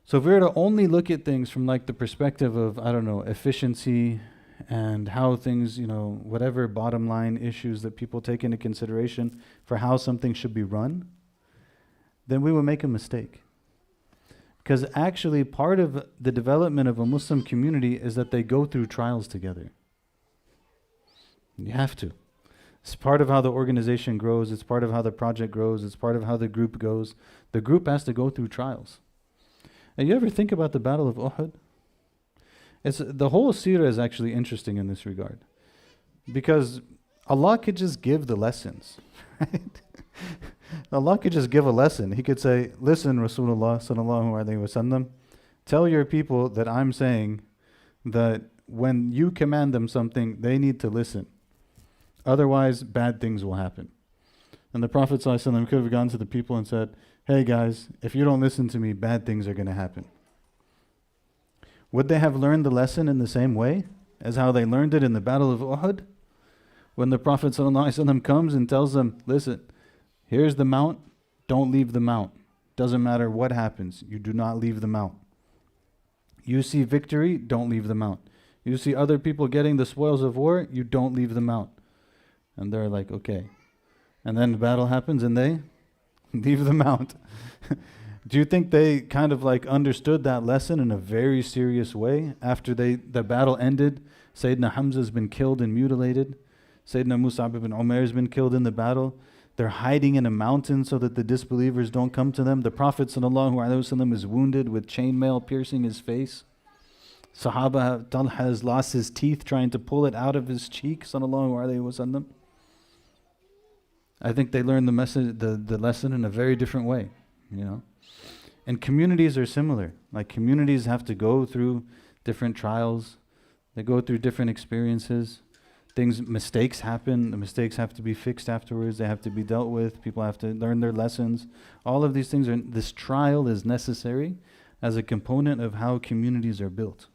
So if we were to only look at things from like the perspective of, I don't know, efficiency and how things, whatever bottom line issues that people take into consideration for how something should be run, then we would make a mistake. Because actually part of the development of a Muslim community is that they go through trials together. You have to. It's part of how the organization grows. It's part of how the project grows. It's part of how the group goes. The group has to go through trials. And you ever think about the Battle of Uhud? The whole seerah is actually interesting in this regard. Because Allah could just give the lessons, right? Allah could just give a lesson. He could say, listen, Rasulullah sallallahu alaihi wasallam, tell your people that I'm saying that when you command them something, they need to listen. Otherwise, bad things will happen. And the Prophet sallallahu alaihi wasallam could have gone to the people and said, hey guys, if you don't listen to me, bad things are going to happen. Would they have learned the lesson in the same way as how they learned it in the Battle of Uhud? When the Prophet ﷺ comes and tells them, listen, here's the mount, don't leave the mount. Doesn't matter what happens, you do not leave the mount. You see victory, don't leave the mount. You see other people getting the spoils of war, you don't leave the mount. And they're like, okay. And then the battle happens and they leave the mount. Do you think they kind of like understood that lesson in a very serious way? After the battle ended, Sayyidina Hamza has been killed and mutilated. Sayyidina Mus'ab ibn Umair has been killed in the battle. They're hiding in a mountain so that the disbelievers don't come to them. The Prophet ﷺ is wounded with chainmail piercing his face. Sahaba Talha has lost his teeth trying to pull it out of his cheek. ﷺ. I think they learned the lesson in a very different way, And communities are similar. Like communities have to go through different trials. They go through different experiences. Mistakes happen. The mistakes have to be fixed afterwards. They have to be dealt with. People have to learn their lessons. All of these things this trial is necessary as a component of how communities are built.